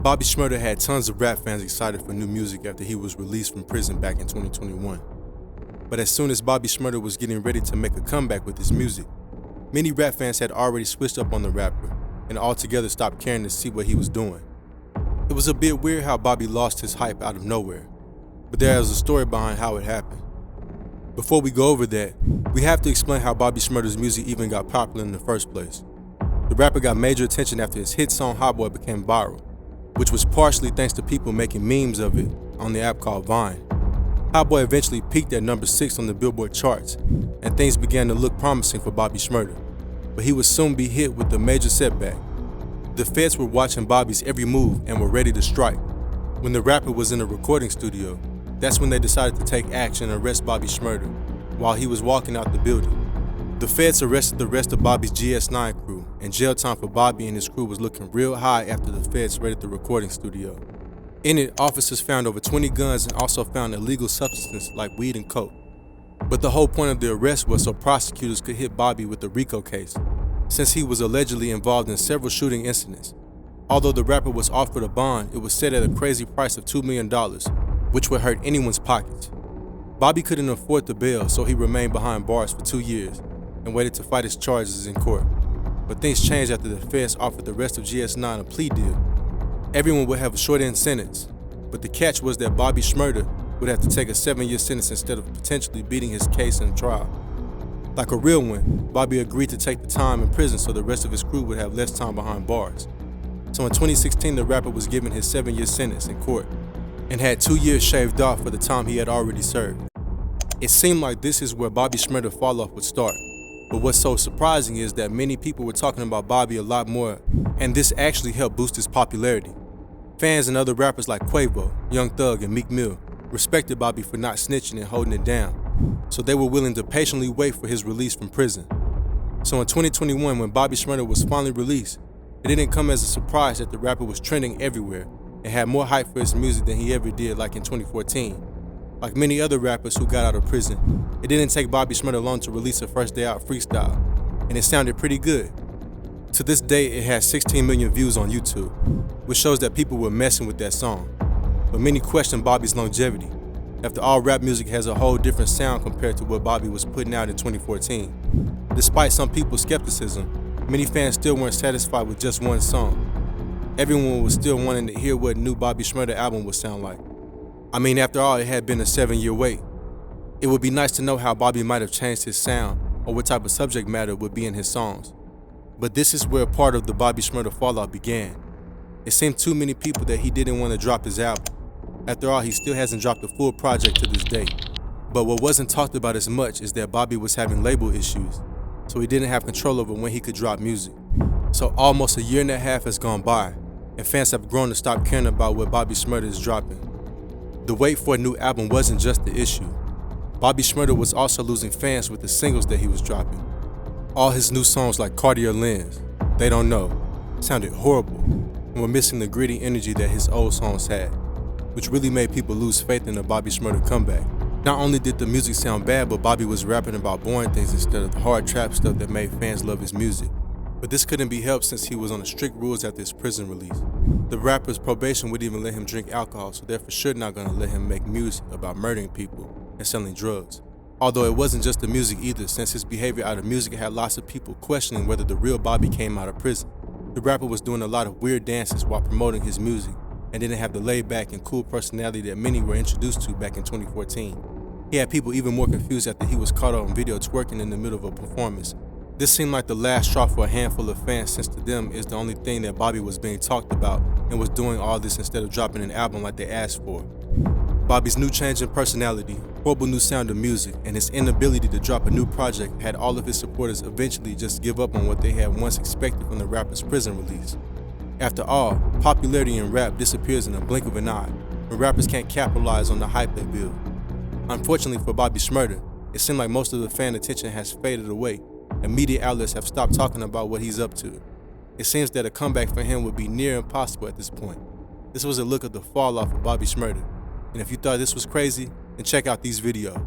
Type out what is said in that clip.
Bobby Shmurda had tons of rap fans excited for new music after he was released from prison back in 2021. But as soon as Bobby Shmurda was getting ready to make a comeback with his music, many rap fans had already switched up on the rapper and altogether stopped caring to see what he was doing. It was a bit weird how Bobby lost his hype out of nowhere, but there is a story behind how it happened. Before we go over that, we have to explain how Bobby Shmurda's music even got popular in the first place. The rapper got major attention after his hit song Hot Boy became viral, which was partially thanks to people making memes of it on the app called Vine. Hot Boy eventually peaked at number 6 on the Billboard charts, and things began to look promising for Bobby Shmurda. But he would soon be hit with a major setback. The feds were watching Bobby's every move and were ready to strike. When the rapper was in a recording studio, that's when they decided to take action and arrest Bobby Shmurda while he was walking out the building. The feds arrested the rest of Bobby's GS9 crew, and jail time for Bobby and his crew was looking real high after the feds raided the recording studio. In it, officers found over 20 guns and also found illegal substances like weed and coke. But the whole point of the arrest was so prosecutors could hit Bobby with the RICO case, since he was allegedly involved in several shooting incidents. Although the rapper was offered a bond, it was set at a crazy price of $2 million, which would hurt anyone's pockets. Bobby couldn't afford the bail, so he remained behind bars for 2 years and waited to fight his charges in court. But things changed after the feds offered the rest of GS9 a plea deal. Everyone would have a short-end sentence, but the catch was that Bobby Shmurda would have to take a 7-year sentence instead of potentially beating his case in trial. Like a real one, Bobby agreed to take the time in prison so the rest of his crew would have less time behind bars. So in 2016, the rapper was given his 7-year sentence in court and had 2 years shaved off for the time he had already served. It seemed like this is where Bobby Shmurda's fall-off would start. But what's so surprising is that many people were talking about Bobby a lot more, and this actually helped boost his popularity. Fans and other rappers like Quavo, Young Thug, and Meek Mill respected Bobby for not snitching and holding it down, so they were willing to patiently wait for his release from prison. So in 2021, when Bobby Shmurda was finally released, it didn't come as a surprise that the rapper was trending everywhere and had more hype for his music than he ever did like in 2014. Like many other rappers who got out of prison, it didn't take Bobby Shmurda long to release a First Day Out freestyle, and it sounded pretty good. To this day, it has 16 million views on YouTube, which shows that people were messing with that song. But many question Bobby's longevity. After all, rap music has a whole different sound compared to what Bobby was putting out in 2014. Despite some people's skepticism, many fans still weren't satisfied with just one song. Everyone was still wanting to hear what a new Bobby Shmurda album would sound like. I mean, after all, it had been a 7-year wait. It would be nice to know how Bobby might have changed his sound or what type of subject matter would be in his songs. But this is where part of the Bobby Shmurda fallout began. It seemed too many people that he didn't want to drop his album. After all, he still hasn't dropped a full project to this day. But what wasn't talked about as much is that Bobby was having label issues, so he didn't have control over when he could drop music. So almost a year and a half has gone by, and fans have grown to stop caring about what Bobby Shmurda is dropping. The wait for a new album wasn't just the issue. Bobby Shmurda was also losing fans with the singles that he was dropping. All his new songs like Cartier Lens, They Don't Know, sounded horrible and were missing the gritty energy that his old songs had, which really made people lose faith in the Bobby Shmurda comeback. Not only did the music sound bad, but Bobby was rapping about boring things instead of the hard trap stuff that made fans love his music. But this couldn't be helped since he was on strict rules after his prison release. The rapper's probation wouldn't even let him drink alcohol, so they're for sure not gonna let him make music about murdering people and selling drugs. Although it wasn't just the music either, since his behavior out of music had lots of people questioning whether the real Bobby came out of prison. The rapper was doing a lot of weird dances while promoting his music and didn't have the laid-back and cool personality that many were introduced to back in 2014. He had people even more confused after he was caught on video twerking in the middle of a performance. This seemed like the last straw for a handful of fans, since to them it's the only thing that Bobby was being talked about and was doing all this instead of dropping an album like they asked for. Bobby's new change in personality, horrible new sound of music, and his inability to drop a new project had all of his supporters eventually just give up on what they had once expected from the rapper's prison release. After all, popularity in rap disappears in a blink of an eye when rappers can't capitalize on the hype they build. Unfortunately for Bobby Shmurda, it seemed like most of the fan attention has faded away, and media outlets have stopped talking about what he's up to. It seems that a comeback for him would be near impossible at this point. This was a look at the fall off of Bobby Shmurda, and if you thought this was crazy, then check out these videos.